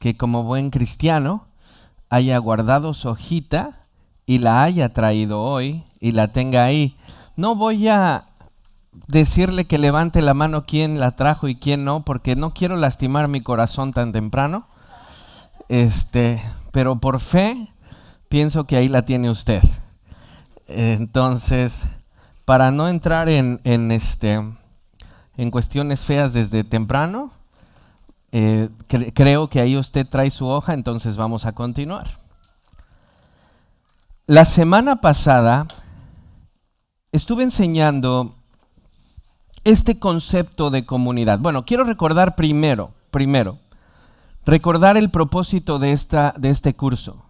que como buen cristiano haya guardado su hojita y la haya traído hoy y la tenga ahí. No voy a decirle que levante la mano quién la trajo y quién no, porque no quiero lastimar mi corazón tan temprano. Pero por fe pienso que ahí la tiene usted. Entonces, para no entrar en cuestiones feas desde temprano, creo que ahí usted trae su hoja, entonces vamos a continuar. La semana pasada estuve enseñando este concepto de comunidad. Bueno, quiero recordar primero, recordar el propósito de este curso.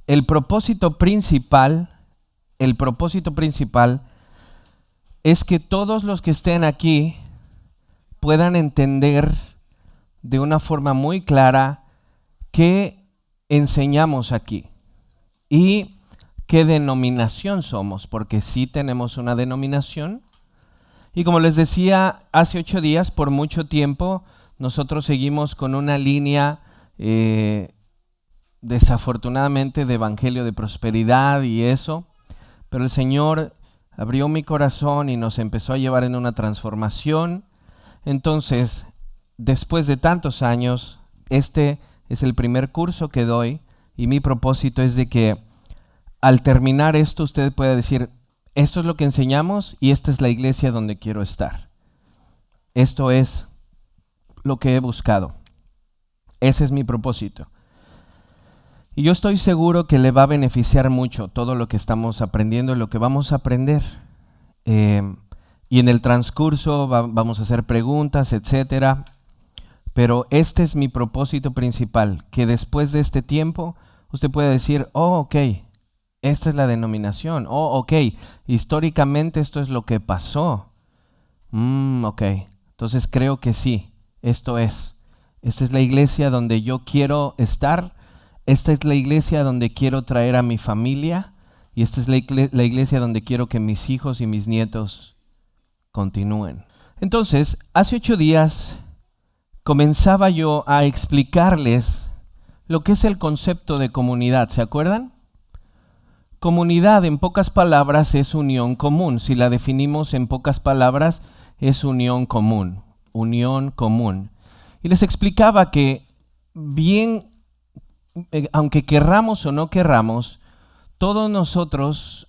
El propósito principal es que todos los que estén aquí puedan entender de una forma muy clara qué enseñamos aquí y qué denominación somos, porque sí tenemos una denominación. Y como les decía hace 8 días, por mucho tiempo nosotros seguimos con una línea desafortunadamente de evangelio de prosperidad y eso, pero el Señor abrió mi corazón y nos empezó a llevar en una transformación. Entonces, después de tantos años, este es el primer curso que doy y mi propósito es de que al terminar esto usted pueda decir: esto es lo que enseñamos y esta es la iglesia donde quiero estar. Esto es lo que he buscado. Ese es mi propósito. Y yo estoy seguro que le va a beneficiar mucho todo lo que estamos aprendiendo y lo que vamos a aprender. Y en el transcurso vamos a hacer preguntas, etcétera. Pero este es mi propósito principal, que después de este tiempo usted pueda decir: oh, ok, esta es la denominación. Oh, ok, históricamente esto es lo que pasó. Ok, entonces creo que sí, esto es. Esta es la iglesia donde yo quiero estar. Esta es la iglesia donde quiero traer a mi familia. Y esta es la iglesia donde quiero que mis hijos y mis nietos continúen. Entonces, hace 8 días comenzaba yo a explicarles lo que es el concepto de comunidad. ¿Se acuerdan? Comunidad, en pocas palabras, es unión común. Si la definimos en pocas palabras, es unión común. Unión común. Y les explicaba que aunque querramos o no querramos, todos nosotros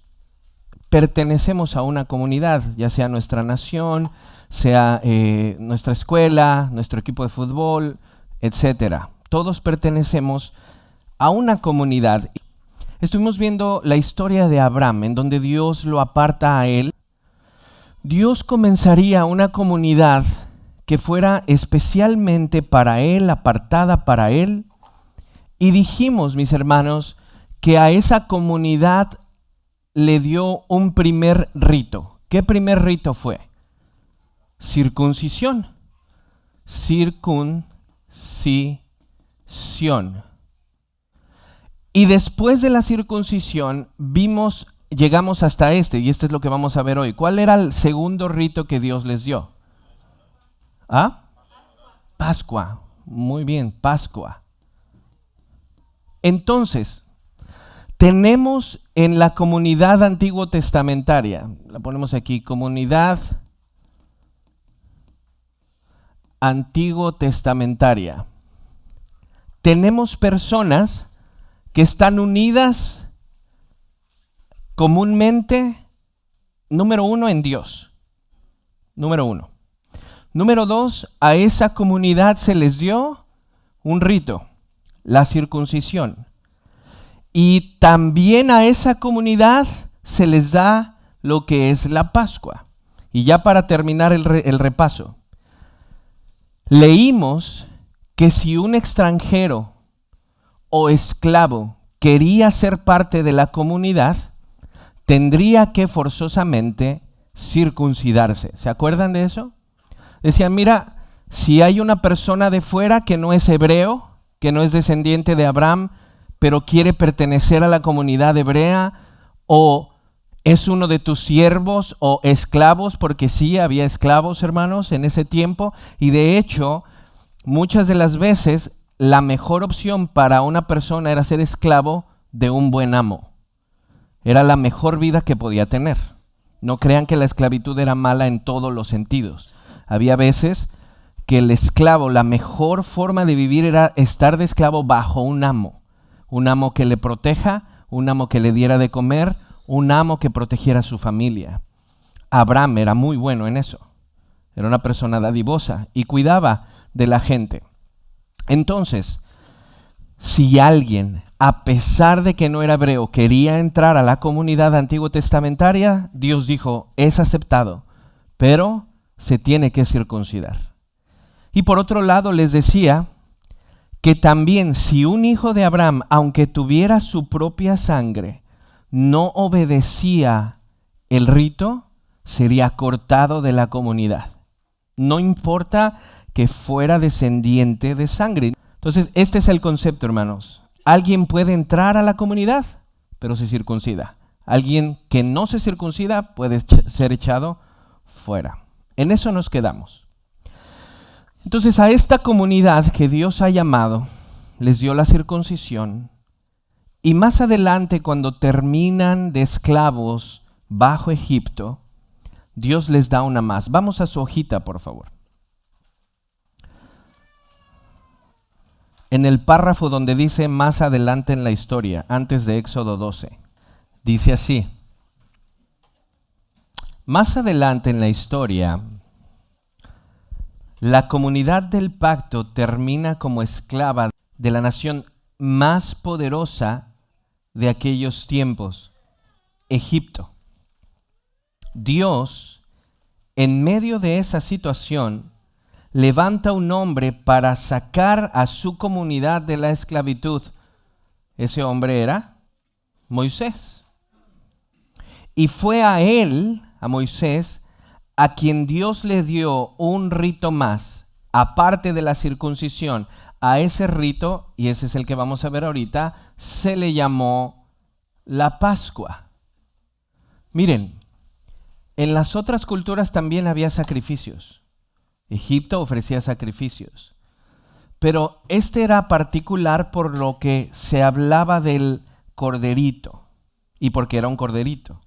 pertenecemos a una comunidad, ya sea nuestra nación, sea nuestra escuela, nuestro equipo de fútbol, etcétera. Todos pertenecemos a una comunidad. Estuvimos viendo la historia de Abraham, en donde Dios lo aparta a él. Dios comenzaría una comunidad que fuera especialmente para él, apartada para él. Y dijimos, mis hermanos, que a esa comunidad le dio un primer rito. ¿Qué primer rito fue? Circuncisión. Circuncisión. Y después de la circuncisión llegamos hasta y este es lo que vamos a ver hoy. ¿Cuál era el segundo rito que Dios les dio? ¿Ah? Pascua. Muy bien, Pascua. Entonces, tenemos en la comunidad antiguo testamentaria, la ponemos aquí, comunidad antiguo testamentaria. Tenemos personas que están unidas comúnmente, número 1, en Dios. Número 1. Número 2, a esa comunidad se les dio un rito, la circuncisión. Y también a esa comunidad se les da lo que es la Pascua. Y ya para terminar el repaso, leímos que si un extranjero o esclavo quería ser parte de la comunidad, tendría que forzosamente circuncidarse. ¿Se acuerdan de eso? Decían, mira, si hay una persona de fuera que no es hebreo, que no es descendiente de Abraham, pero quiere pertenecer a la comunidad hebrea, o es uno de tus siervos o esclavos, porque sí había esclavos, hermanos, en ese tiempo, y de hecho, muchas de las veces la mejor opción para una persona era ser esclavo de un buen amo. Era la mejor vida que podía tener. No crean que la esclavitud era mala en todos los sentidos. Había veces que el esclavo, la mejor forma de vivir era estar de esclavo bajo un amo que le proteja, un amo que le diera de comer, un amo que protegiera a su familia. Abraham era muy bueno en eso. Era una persona dadivosa y cuidaba de la gente. Entonces, si alguien, a pesar de que no era hebreo, quería entrar a la comunidad antiguo testamentaria, Dios dijo, es aceptado, pero se tiene que circuncidar. Y por otro lado les decía que también si un hijo de Abraham, aunque tuviera su propia sangre, no obedecía el rito, sería cortado de la comunidad. No importa que fuera descendiente de sangre. Entonces, este es el concepto, hermanos. Alguien puede entrar a la comunidad, pero se circuncida. Alguien que no se circuncida puede ser echado fuera. En eso nos quedamos. Entonces, a esta comunidad que Dios ha llamado, les dio la circuncisión. Y más adelante, cuando terminan de esclavos bajo Egipto, Dios les da una más. Vamos a su hojita, por favor. En el párrafo donde dice más adelante en la historia, antes de Éxodo 12, dice así. Más adelante en la historia, la comunidad del pacto termina como esclava de la nación más poderosa de aquellos tiempos, Egipto. Dios, en medio de esa situación, levanta un hombre para sacar a su comunidad de la esclavitud. Ese hombre era Moisés. Y fue a él, a Moisés, a quien Dios le dio un rito más, aparte de la circuncisión. A ese rito, y ese es el que vamos a ver ahorita, se le llamó la Pascua. Miren, en las otras culturas también había sacrificios. Egipto ofrecía sacrificios. Pero este era particular por lo que se hablaba del corderito y porque era un corderito.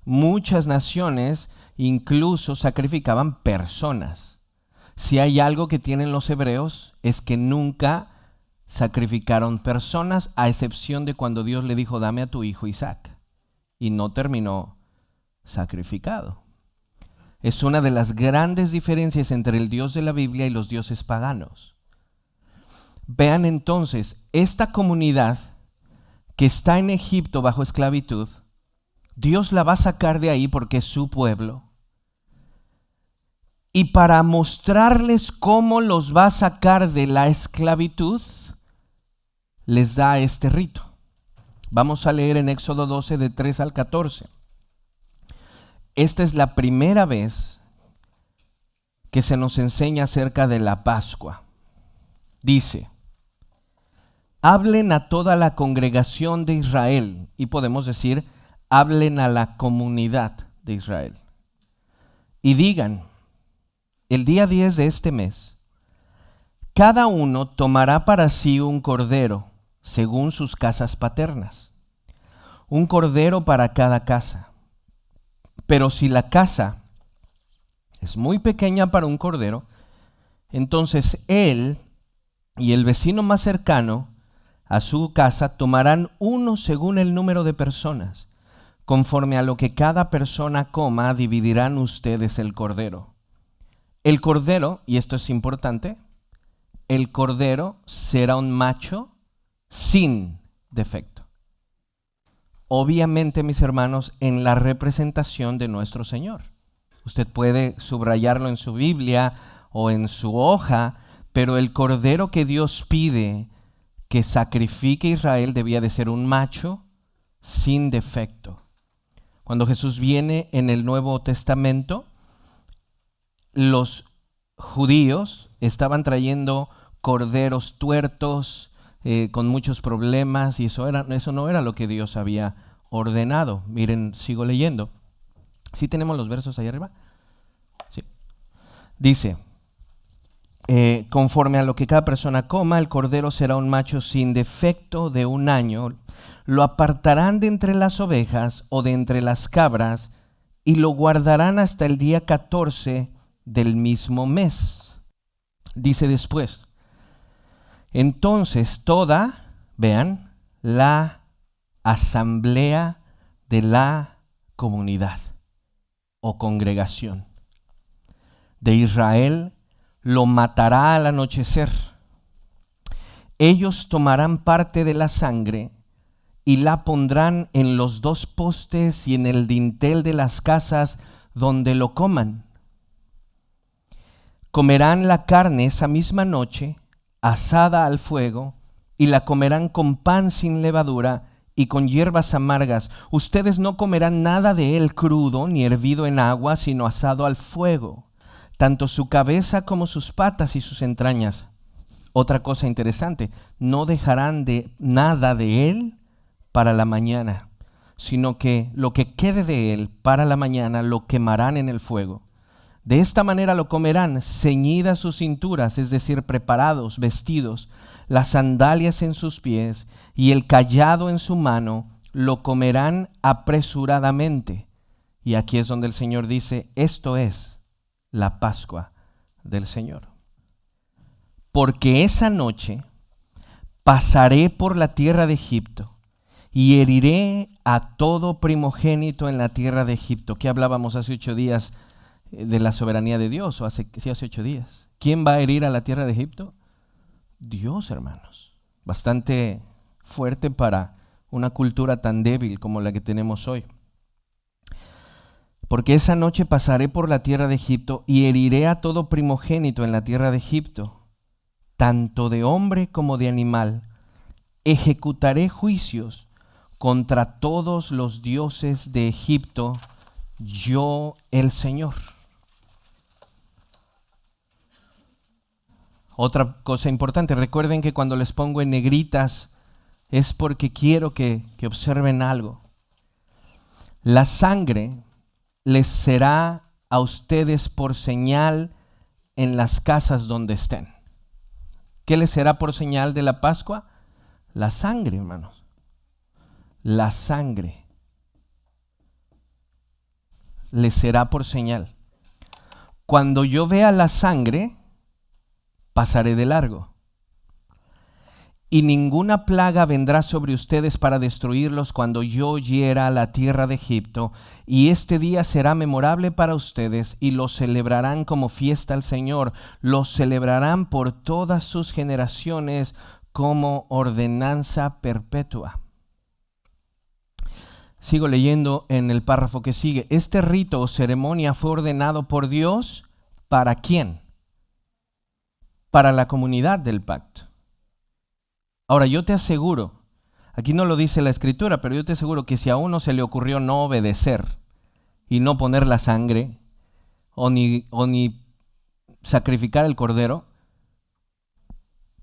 Muchas naciones incluso sacrificaban personas. Si hay algo que tienen los hebreos es que nunca sacrificaron personas, a excepción de cuando Dios le dijo, dame a tu hijo Isaac. Y no terminó sacrificado. Es una de las grandes diferencias entre el Dios de la Biblia y los dioses paganos. Vean entonces, esta comunidad que está en Egipto bajo esclavitud, Dios la va a sacar de ahí porque es su pueblo. Y para mostrarles cómo los va a sacar de la esclavitud, les da este rito. Vamos a leer en Éxodo 12 de 3 al 14. Esta es la primera vez que se nos enseña acerca de la Pascua. Dice, hablen a toda la congregación de Israel, y podemos decir, hablen a la comunidad de Israel. Y digan, el día 10 de este mes, cada uno tomará para sí un cordero, según sus casas paternas, un cordero para cada casa. Pero si la casa es muy pequeña para un cordero, entonces él y el vecino más cercano a su casa tomarán uno según el número de personas. Conforme a lo que cada persona coma, dividirán ustedes el cordero. El cordero, y esto es importante, el cordero será un macho sin defecto. Obviamente, mis hermanos, en la representación de nuestro Señor. Usted puede subrayarlo en su Biblia o en su hoja, pero el cordero que Dios pide que sacrifique Israel debía de ser un macho sin defecto. Cuando Jesús viene en el Nuevo Testamento, los judíos estaban trayendo corderos tuertos, con muchos problemas, y eso no era lo que Dios había ordenado. Miren, sigo leyendo. ¿Sí tenemos los versos ahí arriba? Sí. Dice, conforme a lo que cada persona coma. El cordero será un macho sin defecto de 1 año. Lo apartarán de entre las ovejas o de entre las cabras y lo guardarán hasta el día 14 del mismo mes. Dice después: entonces toda, vean, la asamblea de la comunidad o congregación de Israel lo matará al anochecer. Ellos tomarán parte de la sangre y la pondrán en los 2 postes y en el dintel de las casas donde lo coman. Comerán la carne esa misma noche, asada al fuego, y la comerán con pan sin levadura y con hierbas amargas. Ustedes no comerán nada de él crudo ni hervido en agua, sino asado al fuego, tanto su cabeza como sus patas y sus entrañas. Otra cosa interesante: no dejarán de nada de él para la mañana, sino que lo que quede de él para la mañana lo quemarán en el fuego. De esta manera lo comerán ceñidas sus cinturas, es decir, preparados, vestidos, las sandalias en sus pies y el cayado en su mano. Lo comerán apresuradamente. Y aquí es donde el Señor dice: esto es la Pascua del Señor. Porque esa noche pasaré por la tierra de Egipto y heriré a todo primogénito en la tierra de Egipto. ¿Qué hablábamos hace 8 días de la soberanía de Dios? O hace 8 días. ¿Quién va a herir a la tierra de Egipto? Dios, hermanos. Bastante fuerte para una cultura tan débil como la que tenemos hoy. Porque esa noche pasaré por la tierra de Egipto y heriré a todo primogénito en la tierra de Egipto, tanto de hombre como de animal. Ejecutaré juicios contra todos los dioses de Egipto, yo el Señor. Otra cosa importante: recuerden que cuando les pongo en negritas es porque quiero que observen algo. La sangre les será a ustedes por señal en las casas donde estén. ¿Qué les será por señal de la Pascua? La sangre, hermanos. La sangre les será por señal. Cuando yo vea la sangre, pasaré de largo. Y ninguna plaga vendrá sobre ustedes para destruirlos cuando yo hiera la tierra de Egipto. Y este día será memorable para ustedes y lo celebrarán como fiesta al Señor. Lo celebrarán por todas sus generaciones como ordenanza perpetua. Sigo leyendo en el párrafo que sigue. Este rito o ceremonia fue ordenado por Dios. ¿Para quién? Para la comunidad del pacto. Ahora, yo te aseguro, aquí no lo dice la Escritura, pero yo te aseguro que si a uno se le ocurrió no obedecer y no poner la sangre o ni sacrificar el cordero,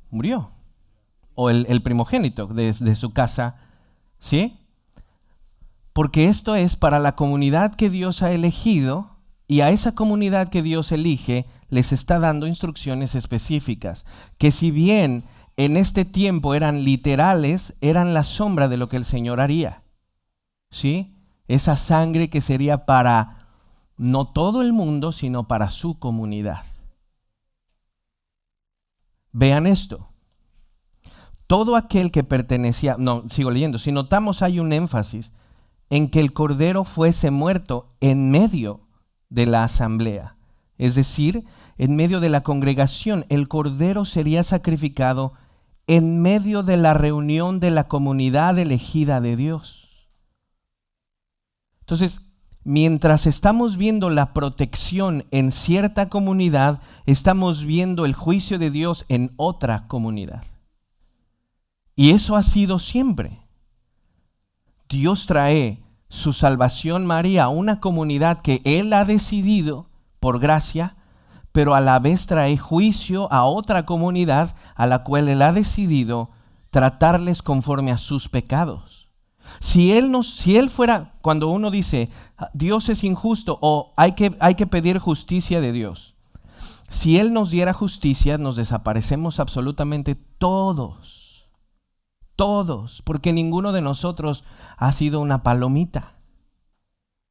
murió. O el primogénito de su casa, ¿sí? Porque esto es para la comunidad que Dios ha elegido, y a esa comunidad que Dios elige les está dando instrucciones específicas, que si bien en este tiempo eran literales, eran la sombra de lo que el Señor haría, ¿sí? Esa sangre que sería para no todo el mundo, sino para su comunidad. Vean esto. Todo aquel que pertenecía, sigo leyendo, si notamos hay un énfasis en que el cordero fuese muerto en medio de la asamblea, es decir, en medio de la congregación. El cordero sería sacrificado en medio de la reunión de la comunidad elegida de Dios. Entonces, mientras estamos viendo la protección en cierta comunidad, estamos viendo el juicio de Dios en otra comunidad. Y eso ha sido siempre. Dios trae su salvación, María, a una comunidad que Él ha decidido por gracia, pero a la vez trae juicio a otra comunidad a la cual Él ha decidido tratarles conforme a sus pecados. Si Él fuera, cuando uno dice Dios es injusto o hay que pedir justicia de Dios, Si Él nos diera justicia, nos desaparecemos absolutamente todos, porque ninguno de nosotros ha sido una palomita,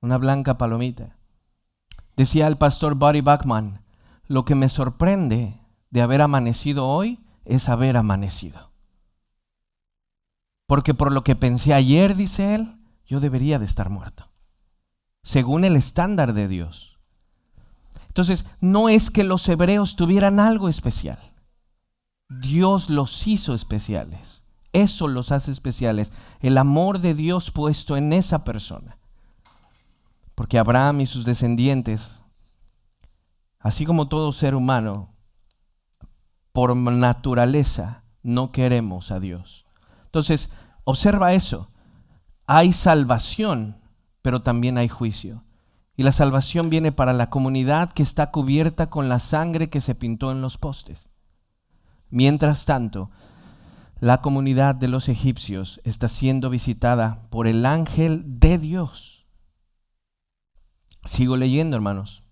una blanca palomita. Decía el pastor Buddy Bachman, lo que me sorprende de haber amanecido hoy es haber amanecido. Porque por lo que pensé ayer, dice él, yo debería de estar muerto, según el estándar de Dios. Entonces, no es que los hebreos tuvieran algo especial. Dios los hizo especiales. Eso los hace especiales. El amor de Dios puesto en esa persona. Porque Abraham y sus descendientes, así como todo ser humano, por naturaleza no queremos a Dios. Entonces, observa eso. Hay salvación, pero también hay juicio. Y la salvación viene para la comunidad que está cubierta con la sangre que se pintó en los postes. Mientras tanto, la comunidad de los egipcios está siendo visitada por el ángel de Dios. Sigo leyendo, hermanos.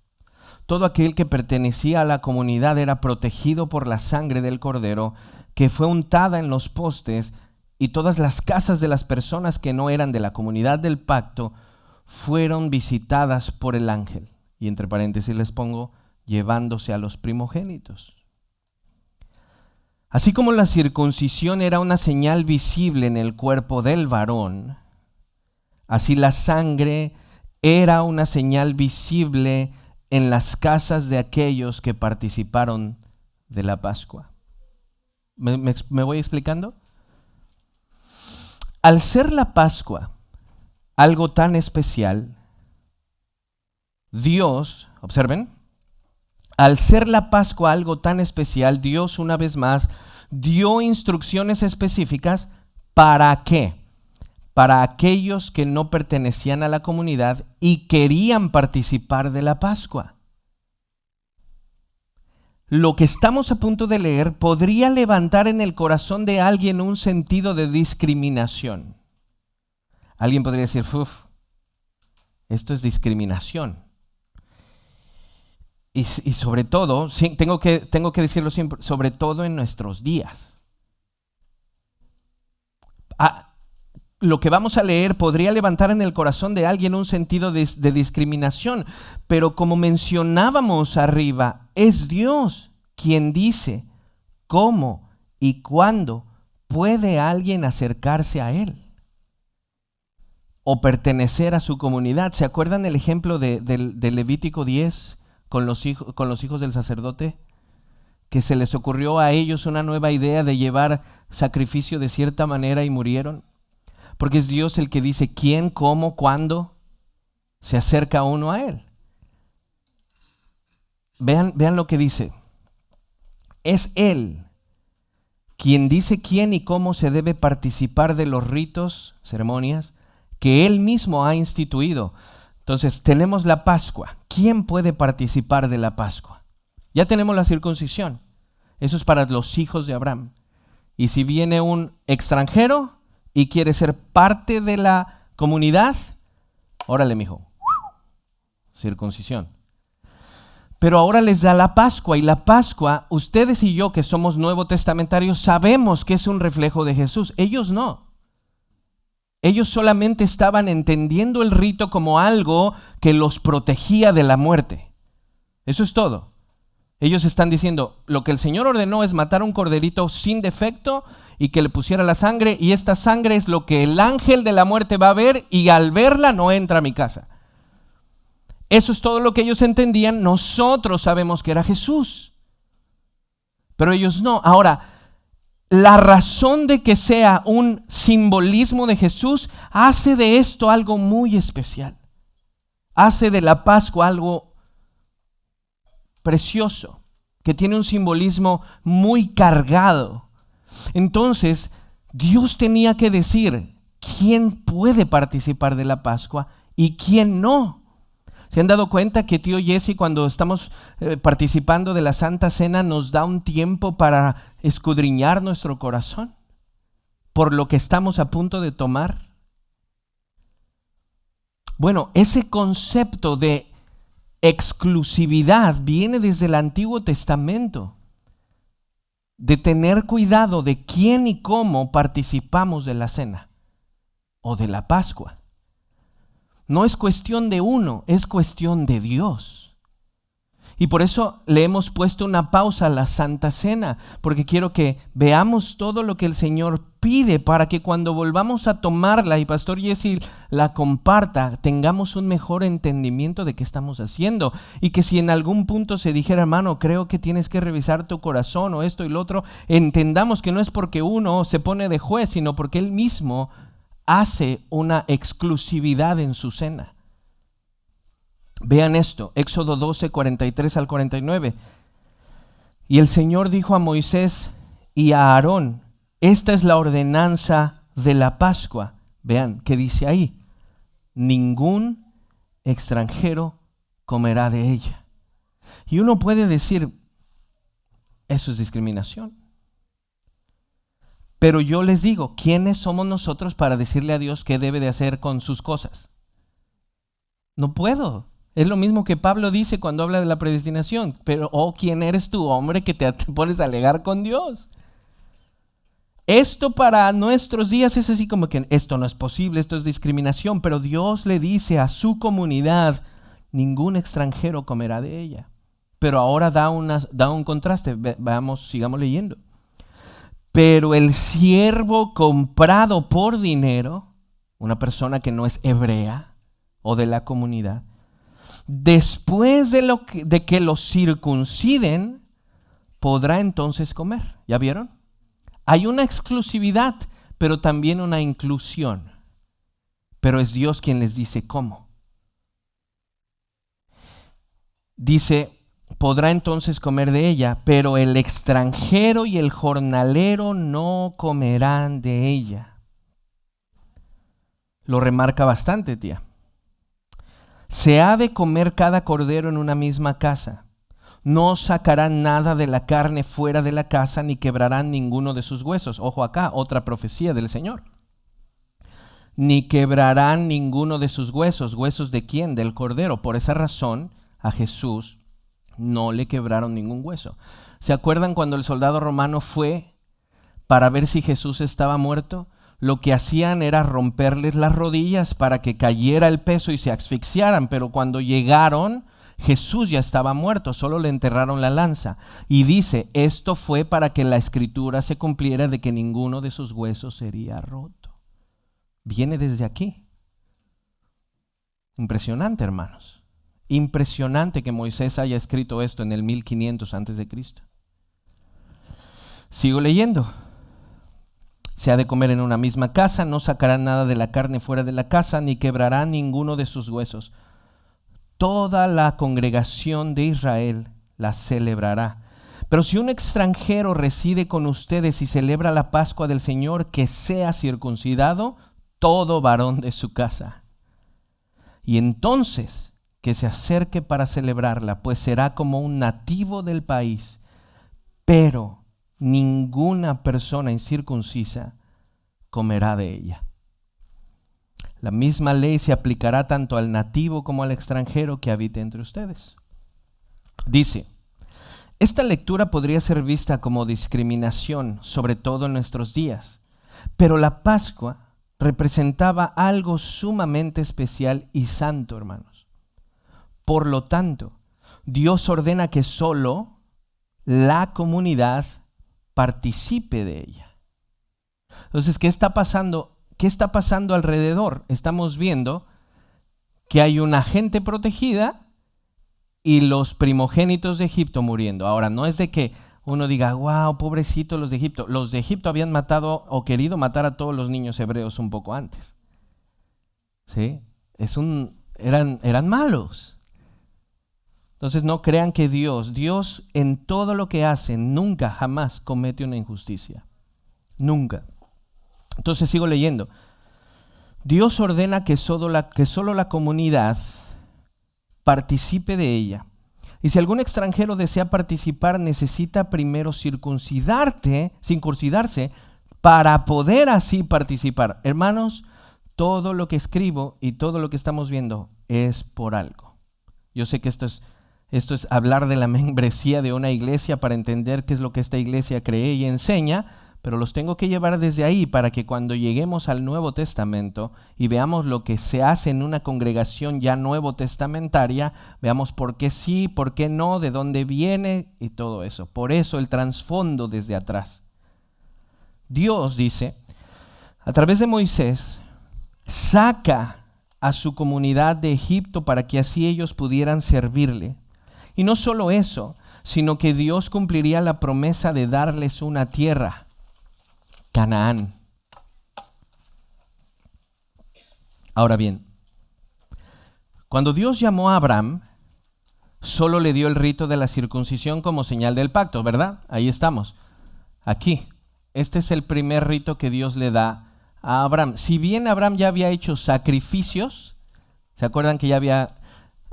Todo aquel que pertenecía a la comunidad era protegido por la sangre del cordero que fue untada en los postes, y todas las casas de las personas que no eran de la comunidad del pacto fueron visitadas por el ángel. Y entre paréntesis les pongo, llevándose a los primogénitos. Así como la circuncisión era una señal visible en el cuerpo del varón, así la sangre era una señal visible en las casas de aquellos que participaron de la Pascua. ¿Me voy explicando? Al ser la Pascua algo tan especial, Dios, observen, al ser la Pascua algo tan especial, Dios una vez más dio instrucciones específicas. ¿Para qué? Para aquellos que no pertenecían a la comunidad y querían participar de la Pascua. Lo que estamos a punto de leer podría levantar en el corazón de alguien un sentido de discriminación. Alguien podría decir, esto es discriminación. Y sobre todo, sí, tengo que decirlo siempre, sobre todo en nuestros días. Lo que vamos a leer podría levantar en el corazón de alguien un sentido de discriminación, pero como mencionábamos arriba, es Dios quien dice cómo y cuándo puede alguien acercarse a Él o pertenecer a su comunidad. ¿Se acuerdan el ejemplo de Levítico 10 con los hijos del sacerdote? Que se les ocurrió a ellos una nueva idea de llevar sacrificio de cierta manera y murieron. Porque es Dios el que dice quién, cómo, cuándo se acerca uno a Él. Vean lo que dice. Es Él quien dice quién y cómo se debe participar de los ritos, ceremonias, que Él mismo ha instituido. Entonces tenemos la Pascua. ¿Quién puede participar de la Pascua? Ya tenemos la circuncisión. Eso es para los hijos de Abraham. Y si viene un extranjero y quiere ser parte de la comunidad, órale, mijo, circuncisión. Pero ahora les da la Pascua, y la Pascua, ustedes y yo que somos nuevo testamentarios sabemos que es un reflejo de Jesús. Ellos no. Ellos solamente estaban entendiendo el rito como algo que los protegía de la muerte. Eso es todo. Ellos están diciendo, lo que el Señor ordenó es matar un corderito sin defecto y que le pusiera la sangre, y esta sangre es lo que el ángel de la muerte va a ver, y al verla no entra a mi casa. Eso es todo lo que ellos entendían. Nosotros sabemos que era Jesús, pero ellos no. Ahora, la razón de que sea un simbolismo de Jesús hace de esto algo muy especial. Hace de la Pascua algo precioso, que tiene un simbolismo muy cargado. Entonces, Dios tenía que decir quién puede participar de la Pascua y quién no. ¿Se han dado cuenta que tío Jesse, cuando estamos participando de la Santa Cena, nos da un tiempo para escudriñar nuestro corazón por lo que estamos a punto de tomar? Bueno, ese concepto de exclusividad viene desde el Antiguo Testamento, de tener cuidado de quién y cómo participamos de la cena o de la Pascua. No es cuestión de uno, es cuestión de Dios. Y por eso le hemos puesto una pausa a la Santa Cena, porque quiero que veamos todo lo que el Señor pide para que cuando volvamos a tomarla y Pastor Jesse la comparta, tengamos un mejor entendimiento de qué estamos haciendo. Y que si en algún punto se dijera, hermano, creo que tienes que revisar tu corazón o esto y lo otro, entendamos que no es porque uno se pone de juez, sino porque Él mismo hace una exclusividad en su cena. Vean esto, Éxodo 12, 43 al 49. Y el Señor dijo a Moisés y a Aarón, esta es la ordenanza de la Pascua. Vean, ¿qué dice ahí? Ningún extranjero comerá de ella. Y uno puede decir, eso es discriminación. Pero yo les digo, ¿quiénes somos nosotros para decirle a Dios qué debe de hacer con sus cosas? No puedo. Es lo mismo que Pablo dice cuando habla de la predestinación. Pero, ¿quién eres tú, hombre, que te pones a alegar con Dios? Esto para nuestros días es así como que esto no es posible, esto es discriminación. Pero Dios le dice a su comunidad, ningún extranjero comerá de ella. Pero ahora da un contraste. Veamos, sigamos leyendo. Pero el siervo comprado por dinero, una persona que no es hebrea o de la comunidad, después de que lo circunciden, podrá entonces comer. ¿Ya vieron? Hay una exclusividad, pero también una inclusión. Pero es Dios quien les dice cómo. Dice, podrá entonces comer de ella, pero el extranjero y el jornalero no comerán de ella. Lo remarca bastante, tía. Se ha de comer cada cordero en una misma casa. No sacarán nada de la carne fuera de la casa, ni quebrarán ninguno de sus huesos. Ojo acá, otra profecía del Señor. Ni quebrarán ninguno de sus huesos. ¿Huesos de quién? Del cordero. Por esa razón, a Jesús no le quebraron ningún hueso. ¿Se acuerdan cuando el soldado romano fue para ver si Jesús estaba muerto? Lo que hacían era romperles las rodillas para que cayera el peso y se asfixiaran, pero cuando llegaron, Jesús ya estaba muerto, solo le enterraron la lanza. Y dice, esto fue para que la escritura se cumpliera de que ninguno de sus huesos sería roto. Viene desde aquí. Impresionante, hermanos. Impresionante que Moisés haya escrito esto en el 1500 antes de Cristo. Sigo leyendo. Se ha de comer en una misma casa, no sacarán nada de la carne fuera de la casa, ni quebrarán ninguno de sus huesos. Toda la congregación de Israel la celebrará. Pero si un extranjero reside con ustedes y celebra la Pascua del Señor, que sea circuncidado todo varón de su casa. Y entonces que se acerque para celebrarla, pues será como un nativo del país. Pero ninguna persona incircuncisa comerá de ella. La misma ley se aplicará tanto al nativo como al extranjero que habite entre ustedes. Dice, esta lectura podría ser vista como discriminación, sobre todo en nuestros días, pero la Pascua representaba algo sumamente especial y santo, hermanos. Por lo tanto, Dios ordena que solo la comunidad participe de ella. Entonces, ¿qué está pasando? ¿Qué está pasando alrededor? Estamos viendo que hay una gente protegida y los primogénitos de Egipto muriendo. Ahora, no es de que uno diga, wow, pobrecito los de Egipto. Los de Egipto habían matado o querido matar a todos los niños hebreos un poco antes. ¿Sí? Eran malos. Entonces no crean que Dios en todo lo que hace, nunca, jamás comete una injusticia. Nunca. Entonces sigo leyendo. Dios ordena que solo la comunidad participe de ella. Y si algún extranjero desea participar, necesita primero circuncidarse para poder así participar. Hermanos, todo lo que escribo y todo lo que estamos viendo es por algo. Yo sé que esto es hablar de la membresía de una iglesia para entender qué es lo que esta iglesia cree y enseña, pero los tengo que llevar desde ahí para que cuando lleguemos al Nuevo Testamento y veamos lo que se hace en una congregación ya nuevo testamentaria, veamos por qué sí, por qué no, de dónde viene y todo eso. Por eso el trasfondo desde atrás. Dios dice, a través de Moisés, saca a su comunidad de Egipto para que así ellos pudieran servirle. Y no solo eso, sino que Dios cumpliría la promesa de darles una tierra, Canaán. Ahora bien, cuando Dios llamó a Abraham, solo le dio el rito de la circuncisión como señal del pacto, ¿verdad? Ahí estamos, aquí. Este es el primer rito que Dios le da a Abraham. Si bien Abraham ya había hecho sacrificios, ¿se acuerdan que ya había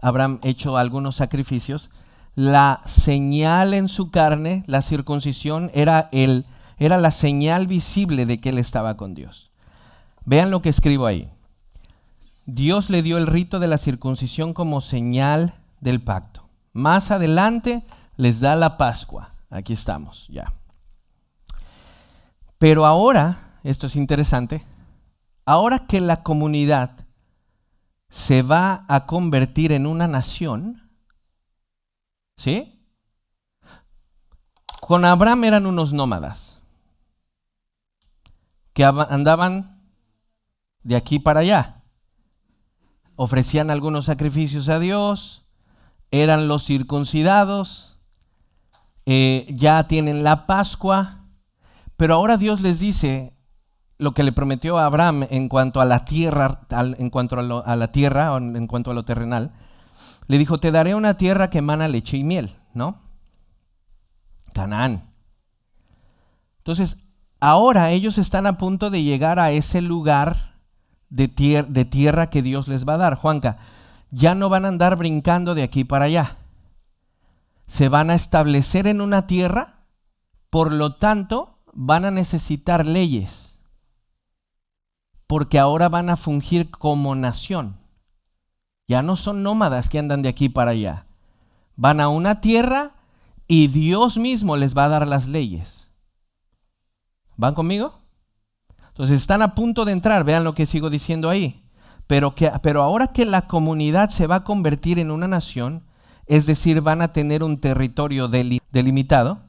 Abraham hecho algunos sacrificios? La señal en su carne, la circuncisión, era la señal visible de que él estaba con Dios. Vean lo que escribo ahí. Dios le dio el rito de la circuncisión como señal del pacto. Más adelante les da la Pascua. Aquí estamos ya. Pero ahora, esto es interesante, ahora que la comunidad se va a convertir en una nación, ¿sí? Con Abraham eran unos nómadas que andaban de aquí para allá. Ofrecían algunos sacrificios a Dios, eran los circuncidados, ya tienen la Pascua, pero ahora Dios les dice lo que le prometió a Abraham en cuanto a la tierra, en cuanto a la tierra, o en cuanto a lo terrenal. Le dijo, te daré una tierra que emana leche y miel, ¿no? Canaán. Entonces, ahora ellos están a punto de llegar a ese lugar de tierra que Dios les va a dar. Juanca, ya no van a andar brincando de aquí para allá. Se van a establecer en una tierra, por lo tanto, van a necesitar leyes, porque ahora van a fungir como nación. Ya no son nómadas que andan de aquí para allá. Van a una tierra y Dios mismo les va a dar las leyes. ¿Van conmigo? Entonces están a punto de entrar, vean lo que sigo diciendo ahí. Pero ahora que la comunidad se va a convertir en una nación, es decir, van a tener un territorio delimitado,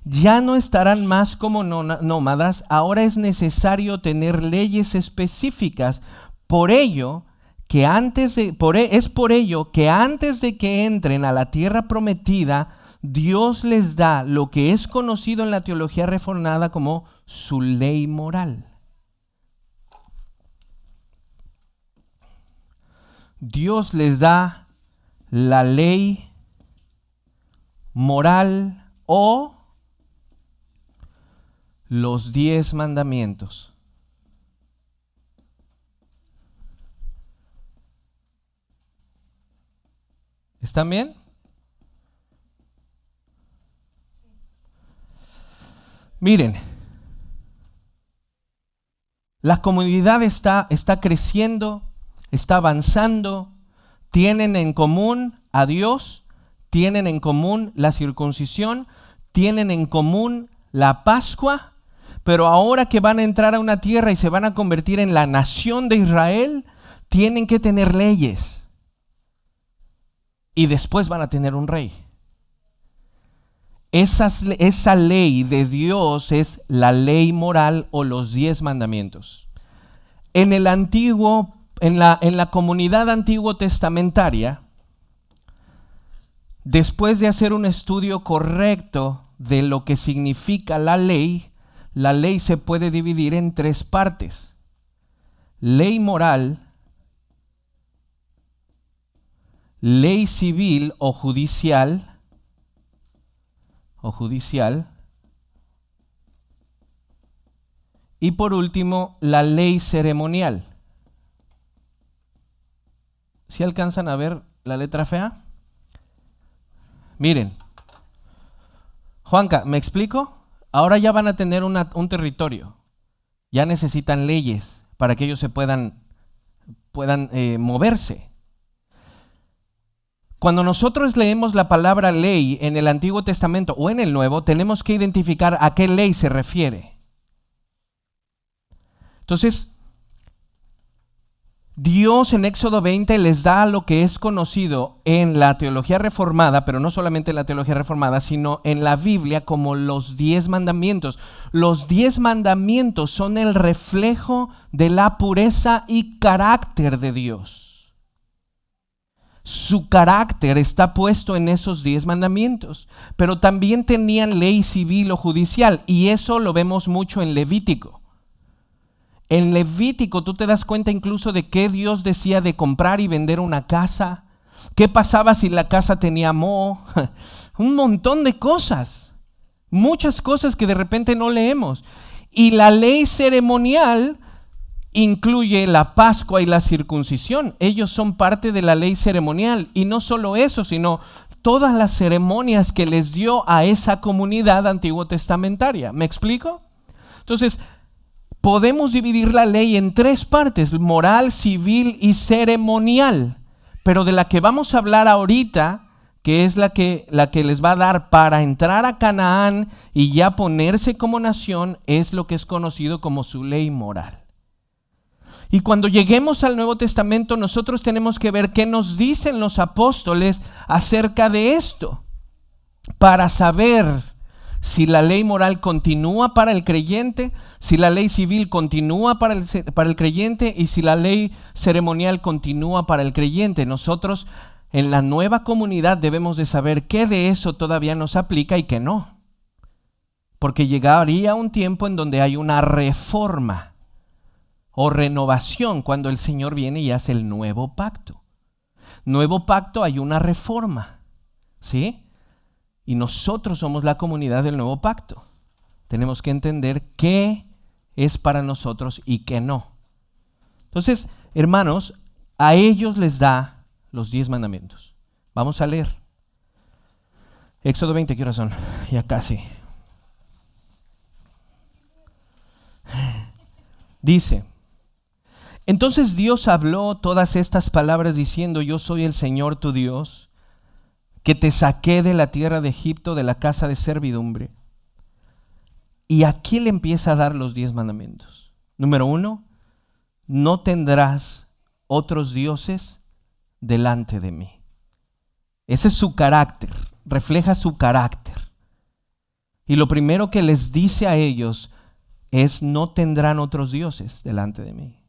ya no estarán más como nómadas, ahora es necesario tener leyes específicas. Por ello que antes de que entren a la tierra prometida, Dios les da lo que es conocido en la teología reformada como su ley moral. Dios les da la ley moral o los 10 mandamientos. ¿Están bien? Miren, la comunidad está creciendo, está avanzando, tienen en común a Dios, tienen en común la circuncisión, tienen en común la Pascua. Pero ahora que van a entrar a una tierra y se van a convertir en la nación de Israel, tienen que tener leyes. Y después van a tener un rey. Esa ley de Dios es la ley moral o los 10 mandamientos. En el antiguo, en la comunidad antiguo testamentaria, después de hacer un estudio correcto de lo que significa la ley se puede dividir en 3 partes. Ley moral, ley civil o judicial, y por último, la ley ceremonial. ¿Sí alcanzan a ver la letra fea? Miren, Juanca, ¿me explico? Ahora ya van a tener un territorio. Ya necesitan leyes para que ellos puedan moverse. Cuando nosotros leemos la palabra ley en el Antiguo Testamento o en el Nuevo, tenemos que identificar a qué ley se refiere. Entonces, Dios en Éxodo 20 les da lo que es conocido en la teología reformada, pero no solamente en la teología reformada, sino en la Biblia como los 10 mandamientos. Los 10 mandamientos son el reflejo de la pureza y carácter de Dios. Su carácter está puesto en esos 10 mandamientos, pero también tenían ley civil o judicial, y eso lo vemos mucho en Levítico. En Levítico tú te das cuenta incluso de qué Dios decía de comprar y vender una casa, qué pasaba si la casa tenía moho, un montón de cosas, muchas cosas que de repente no leemos. Y la ley ceremonial incluye la Pascua y la circuncisión. Ellos son parte de la ley ceremonial, y no solo eso, sino todas las ceremonias que les dio a esa comunidad antiguo testamentaria. ¿Me explico? Entonces, podemos dividir la ley en 3 partes: moral, civil y ceremonial. Pero de la que vamos a hablar ahorita, que es la que les va a dar para entrar a Canaán y ya ponerse como nación, es lo que es conocido como su ley moral. Y cuando lleguemos al Nuevo Testamento, nosotros tenemos que ver qué nos dicen los apóstoles acerca de esto, para saber si la ley moral continúa para el creyente, si la ley civil continúa para el creyente, y si la ley ceremonial continúa para el creyente. Nosotros en la nueva comunidad debemos de saber qué de eso todavía nos aplica y qué no. Porque llegaría un tiempo en donde hay una reforma o renovación cuando el Señor viene y hace el nuevo pacto. Nuevo pacto, hay una reforma, ¿sí? Y nosotros somos la comunidad del nuevo pacto. Tenemos que entender qué es para nosotros y qué no. Entonces, hermanos, a ellos les da los 10 mandamientos. Vamos a leer. Éxodo 20, ¿qué horas son? Ya casi. Dice: entonces Dios habló todas estas palabras diciendo: yo soy el Señor tu Dios, que te saqué de la tierra de Egipto, de la casa de servidumbre. Y aquí le empieza a dar los 10 mandamientos. Número 1, no tendrás otros dioses delante de mí. Ese es su carácter, refleja su carácter. Y lo primero que les dice a ellos es: no tendrán otros dioses delante de mí.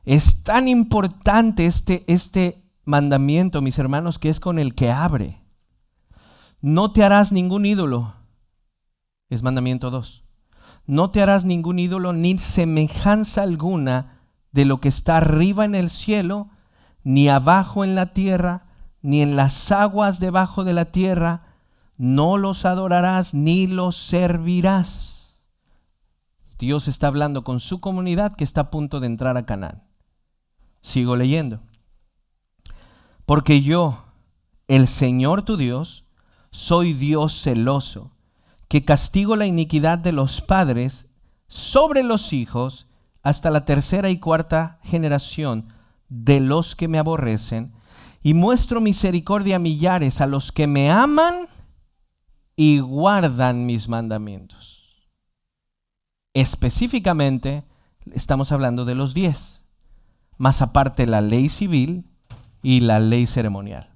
Es tan importante este mandamiento, mis hermanos, que es con el que abre. No te harás ningún ídolo. Es mandamiento 2. No te harás ningún ídolo, ni semejanza alguna de lo que está arriba en el cielo, ni abajo en la tierra, ni en las aguas debajo de la tierra. No los adorarás ni los servirás. Dios está hablando con su comunidad que está a punto de entrar a Canaán. Sigo leyendo. Porque yo, el Señor tu Dios, soy Dios celoso, que castigo la iniquidad de los padres sobre los hijos hasta la 3ª y 4ª generación de los que me aborrecen, y muestro misericordia a millares, a los que me aman y guardan mis mandamientos. Específicamente estamos hablando de los 10, más aparte la ley civil y la ley ceremonial.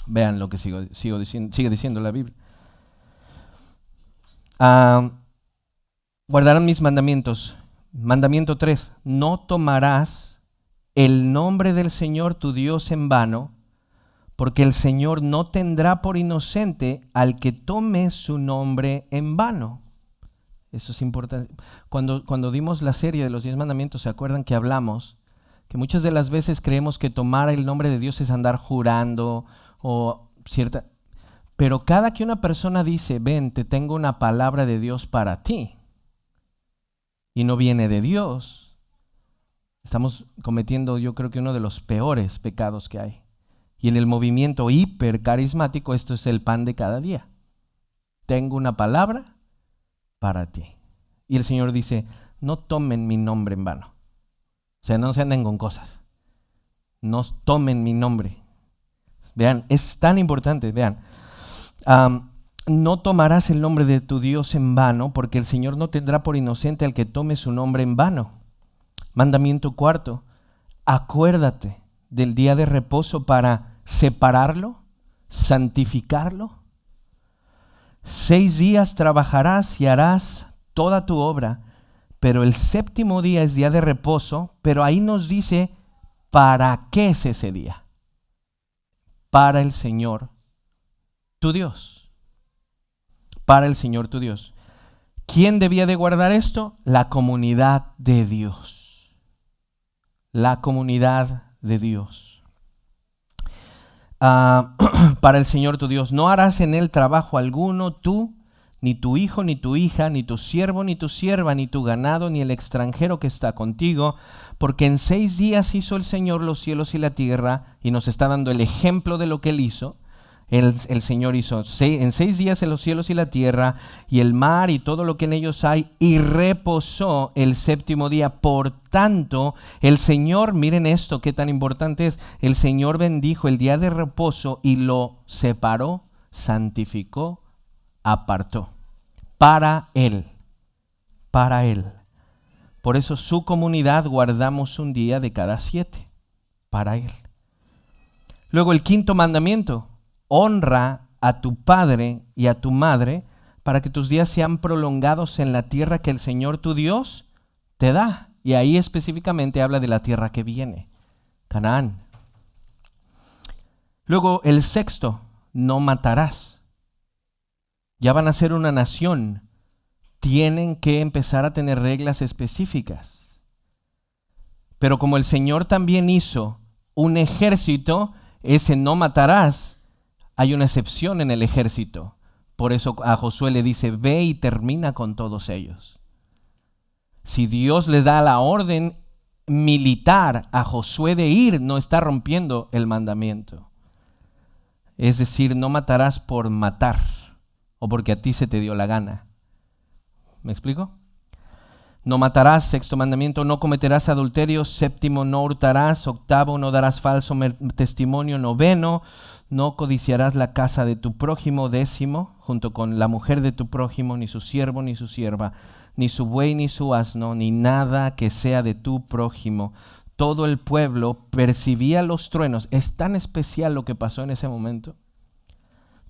Vean lo que sigue diciendo la Biblia. Guardarán mis mandamientos. Mandamiento 3: no tomarás el nombre del Señor tu Dios en vano, porque el Señor no tendrá por inocente al que tome su nombre en vano. Eso es importante. Cuando dimos la serie de los 10 mandamientos, ¿se acuerdan que hablamos que muchas de las veces creemos que tomar el nombre de Dios es andar jurando o cierta... Pero cada que una persona dice: ven, te tengo una palabra de Dios para ti, y no viene de Dios, estamos cometiendo, yo creo que uno de los peores pecados que hay. Y en el movimiento hipercarismático esto es el pan de cada día. Tengo una palabra para ti. Y el Señor dice: no tomen mi nombre en vano. O sea, no se anden con cosas. No tomen mi nombre. Vean, es tan importante, vean. No tomarás el nombre de tu Dios en vano, porque el Señor no tendrá por inocente al que tome su nombre en vano. Mandamiento cuarto, acuérdate del día de reposo para separarlo, santificarlo. 6 días trabajarás y harás toda tu obra, pero el séptimo día es día de reposo, pero ahí nos dice para qué es ese día. Para el Señor tu Dios. Para el Señor tu Dios. ¿Quién debía de guardar esto? La comunidad de Dios. La comunidad de Dios. Para el Señor tu Dios. No harás en él trabajo alguno, tú, ni tu hijo, ni tu hija, ni tu siervo, ni tu sierva, ni tu ganado, ni el extranjero que está contigo, porque en 6 días hizo el Señor los cielos y la tierra, y nos está dando el ejemplo de lo que él hizo. El Señor hizo en 6 días los cielos y la tierra, y el mar y todo lo que en ellos hay, y reposó el séptimo día. Por tanto, el Señor, miren esto, qué tan importante es, el Señor bendijo el día de reposo y lo separó, santificó, apartó para Él, para Él. Por eso su comunidad guardamos un día de cada 7 para Él. Luego el quinto mandamiento, honra a tu padre y a tu madre para que tus días sean prolongados en la tierra que el Señor tu Dios te da. Y ahí específicamente habla de la tierra que viene, Canaán. Luego el sexto, no matarás. Ya van a ser una nación, tienen que empezar a tener reglas específicas. Pero como el Señor también hizo un ejército, ese no matarás, hay una excepción en el ejército. Por eso a Josué le dice, ve y termina con todos ellos. Si Dios le da la orden militar a Josué de ir, no está rompiendo el mandamiento. Es decir, no matarás por matar o porque a ti se te dio la gana. ¿Me explico? No matarás, sexto mandamiento, no cometerás adulterio, séptimo, no hurtarás, octavo, no darás falso testimonio, noveno, no codiciarás la casa de tu prójimo, décimo, junto con la mujer de tu prójimo, ni su siervo ni su sierva, ni su buey ni su asno, ni nada que sea de tu prójimo. Todo el pueblo percibía los truenos. Es tan especial lo que pasó en ese momento.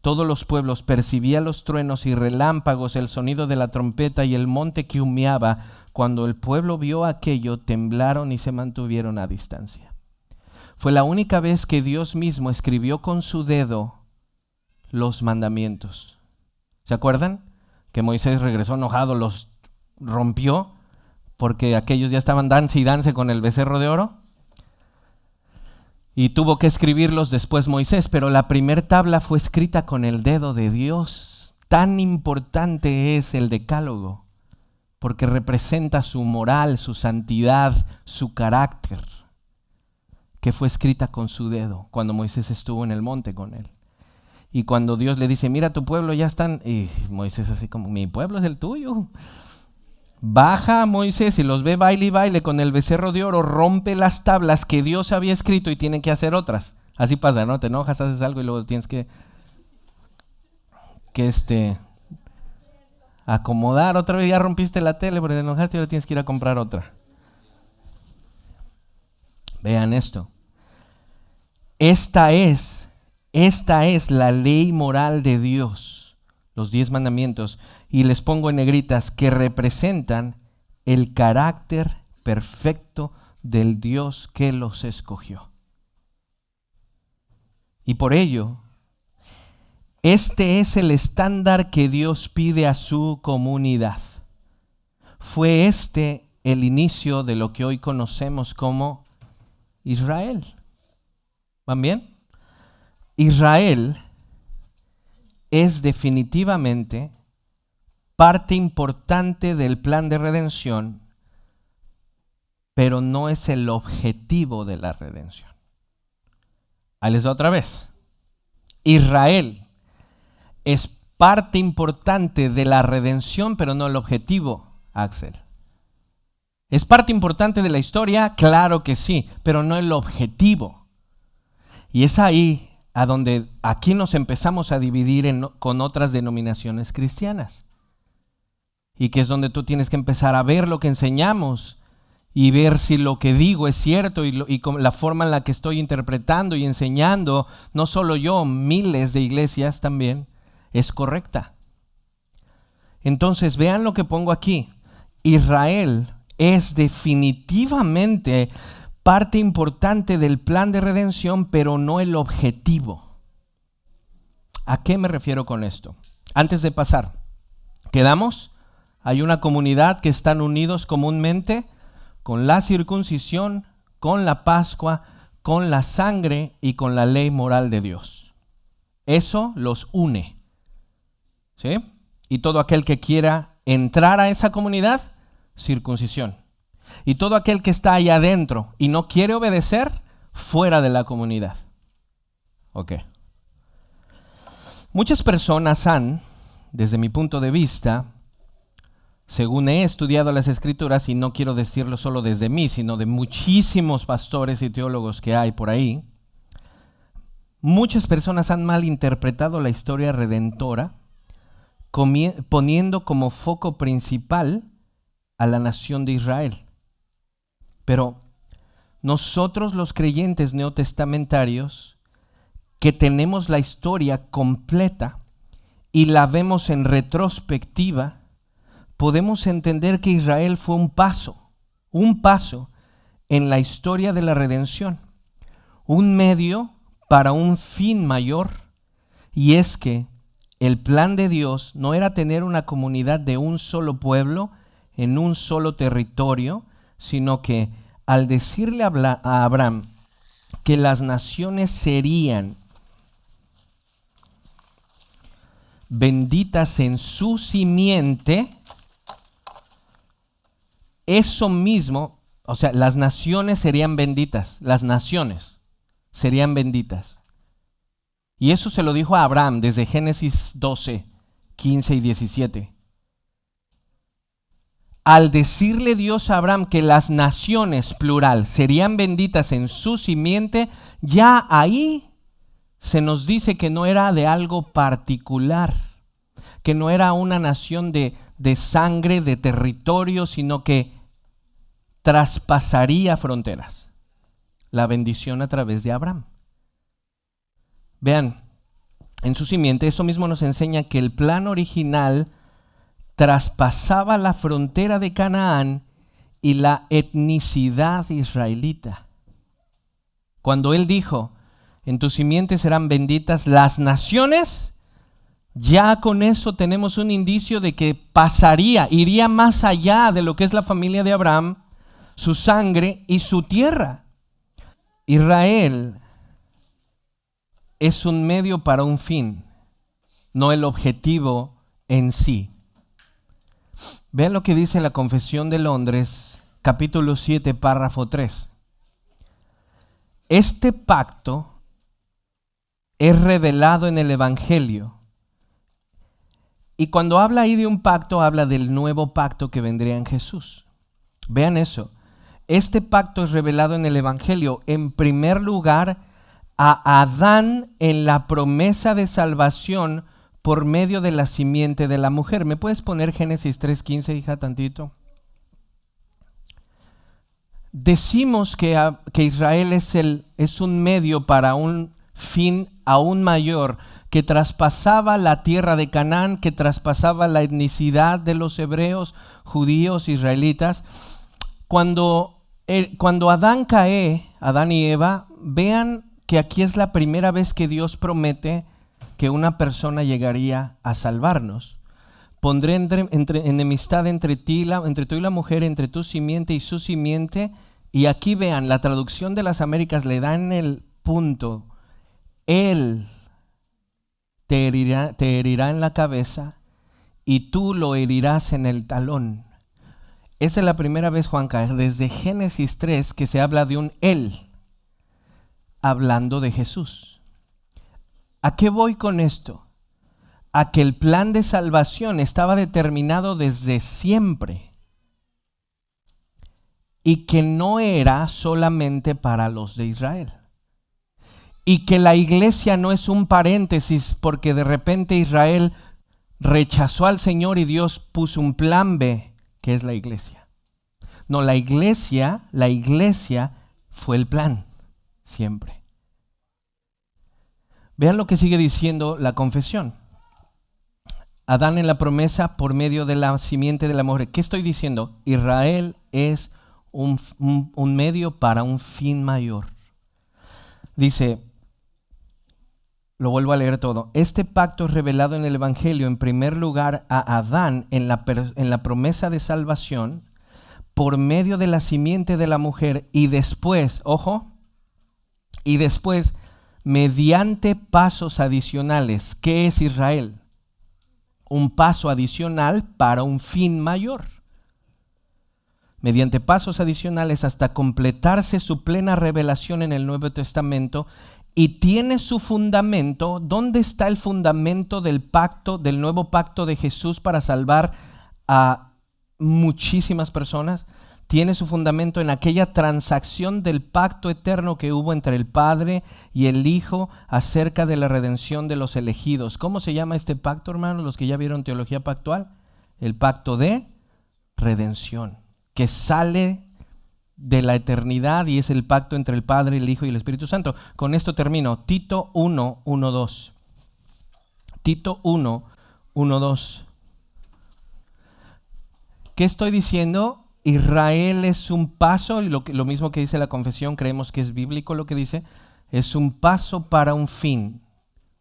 Todos los pueblos percibían los truenos y relámpagos, el sonido de la trompeta y el monte que humeaba. Cuando el pueblo vio aquello, temblaron y se mantuvieron a distancia. Fue la única vez que Dios mismo escribió con su dedo los mandamientos. ¿Se acuerdan? Que Moisés regresó enojado, los rompió, porque aquellos ya estaban dance y dance con el becerro de oro. Y tuvo que escribirlos después Moisés, pero la primer tabla fue escrita con el dedo de Dios. Tan importante es el decálogo, porque representa su moral, su santidad, su carácter, que fue escrita con su dedo cuando Moisés estuvo en el monte con él. Y cuando Dios le dice, mira, tu pueblo ya están, y Moisés así como, mi pueblo es el tuyo. Baja a Moisés y los ve baile y baile con el becerro de oro, rompe las tablas que Dios había escrito y tienen que hacer otras. Así pasa, ¿no? Te enojas, haces algo y luego tienes que acomodar otra vez. Ya rompiste la tele porque te enojaste y ahora tienes que ir a comprar otra. Vean esto. Esta es la ley moral de Dios, los 10 mandamientos, y les pongo en negritas, que representan el carácter perfecto del Dios que los escogió. Y por ello, este es el estándar que Dios pide a su comunidad. Fue este el inicio de lo que hoy conocemos como Israel. ¿Van bien? Israel es definitivamente parte importante del plan de redención, pero no es el objetivo de la redención. Ahí les va otra vez. Israel es parte importante de la redención, pero no el objetivo, Axel. ¿Es parte importante de la historia? Claro que sí, pero no el objetivo. Y es ahí a donde aquí nos empezamos a dividir con otras denominaciones cristianas. Y que es donde tú tienes que empezar a ver lo que enseñamos y ver si lo que digo es cierto y con la forma en la que estoy interpretando y enseñando, no solo yo, miles de iglesias también, es correcta. Entonces vean lo que pongo aquí. Israel es definitivamente parte importante del plan de redención, pero no el objetivo. ¿A qué me refiero con esto? Antes de pasar, ¿quedamos? Hay una comunidad que están unidos comúnmente con la circuncisión, con la Pascua, con la sangre y con la ley moral de Dios. Eso los une, ¿sí? Y todo aquel que quiera entrar a esa comunidad, circuncisión. Y todo aquel que está allá adentro y no quiere obedecer, fuera de la comunidad. Ok. Muchas personas han, desde mi punto de vista, según he estudiado las Escrituras, y no quiero decirlo solo desde mí, sino de muchísimos pastores y teólogos que hay por ahí, muchas personas han malinterpretado la historia redentora, poniendo como foco principal a la nación de Israel. Pero nosotros los creyentes neotestamentarios, que tenemos la historia completa y la vemos en retrospectiva, podemos entender que Israel fue un paso en la historia de la redención, un medio para un fin mayor, y es que el plan de Dios no era tener una comunidad de un solo pueblo en un solo territorio, sino que al decirle a Abraham que las naciones serían benditas en su simiente, eso mismo, o sea, las naciones serían benditas, las naciones serían benditas. Y eso se lo dijo a Abraham desde Génesis 12, 15 y 17. Al decirle Dios a Abraham que las naciones, plural, serían benditas en su simiente, ya ahí se nos dice que no era de algo particular, que no era una nación de sangre, de territorio, sino que traspasaría fronteras. La bendición a través de Abraham. Vean, en su simiente, eso mismo nos enseña que el plan original traspasaba la frontera de Canaán y la etnicidad israelita. Cuando él dijo, en tu simiente serán benditas las naciones, ya con eso tenemos un indicio de que iría más allá de lo que es la familia de Abraham, su sangre y su tierra. Israel es un medio para un fin, no el objetivo en sí. Vean lo que dice la Confesión de Londres, capítulo 7, párrafo 3. Este pacto es revelado en el Evangelio. Y cuando habla ahí de un pacto, habla del nuevo pacto que vendría en Jesús. Vean eso. Este pacto es revelado en el Evangelio, en primer lugar, a Adán en la promesa de salvación por medio de la simiente de la mujer. ¿Me puedes poner Génesis 3:15, hija, tantito? Decimos que Israel es un medio para un fin aún mayor, que traspasaba la tierra de Canaán, que traspasaba la etnicidad de los hebreos, judíos, israelitas. Cuando Adán cae, Adán y Eva, vean que aquí es la primera vez que Dios promete que una persona llegaría a salvarnos. Pondré enemistad entre tú y la mujer, entre tu simiente y su simiente. Y aquí vean, la traducción de las Américas le da en el punto: él te herirá en la cabeza y tú lo herirás en el talón. Esa es la primera vez, Juanca, desde Génesis 3 que se habla de un él, hablando de Jesús. ¿A qué voy con esto? A que el plan de salvación estaba determinado desde siempre y que no era solamente para los de Israel. y que la iglesia no es un paréntesis porque de repente Israel rechazó al Señor y Dios puso un plan B, que es la iglesia. No, la iglesia fue el plan, siempre. Vean lo que sigue diciendo la confesión. Adán en la promesa por medio de la simiente de la mujer. ¿Qué estoy diciendo? Israel es un medio para un fin mayor. Dice, lo vuelvo a leer todo. Este pacto es revelado en el Evangelio, en primer lugar a Adán en la promesa de salvación por medio de la simiente de la mujer y después, ojo, y después mediante pasos adicionales. ¿Qué es Israel? Un paso adicional para un fin mayor. Mediante pasos adicionales hasta completarse su plena revelación en el Nuevo Testamento. Y tiene su fundamento. ¿Dónde está el fundamento del pacto, del nuevo pacto de Jesús para salvar a muchísimas personas? Tiene su fundamento en aquella transacción del pacto eterno que hubo entre el Padre y el Hijo acerca de la redención de los elegidos. ¿Cómo se llama este pacto, hermanos? Los que ya vieron teología pactual. El pacto de redención, que sale de la eternidad y es el pacto entre el Padre, el Hijo y el Espíritu Santo. Con esto termino. Tito 1, 1, 2. Tito 1, 1, 2. ¿Qué estoy diciendo? Israel es un paso, y lo mismo que dice la confesión, creemos que es bíblico lo que dice, es un paso para un fin,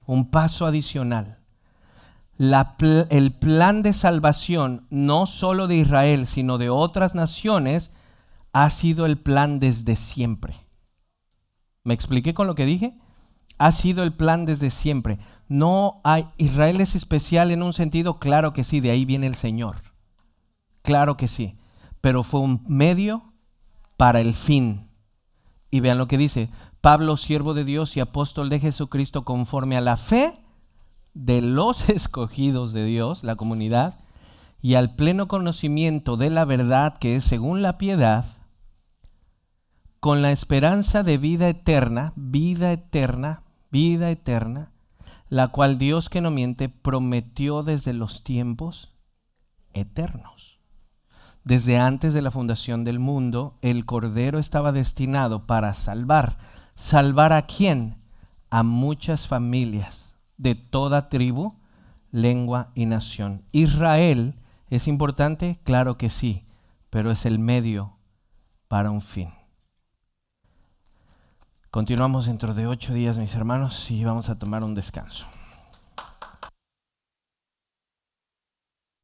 un paso adicional. El plan de salvación, no solo de Israel, sino de otras naciones, ha sido el plan desde siempre. ¿Me expliqué con lo que dije? Ha sido el plan desde siempre. Israel es especial en un sentido, claro que sí, de ahí viene el Señor. Claro que sí, pero fue un medio para el fin. Y vean lo que dice, Pablo, siervo de Dios y apóstol de Jesucristo, conforme a la fe de los escogidos de Dios, la comunidad, y al pleno conocimiento de la verdad que es según la piedad, con la esperanza de vida eterna, la cual Dios que no miente prometió desde los tiempos eternos. Desde antes de la fundación del mundo, el Cordero estaba destinado para salvar. ¿Salvar a quién? A muchas familias de toda tribu, lengua y nación. Israel es importante, claro que sí, pero es el medio para un fin. Continuamos dentro de 8 días, mis hermanos, y vamos a tomar un descanso.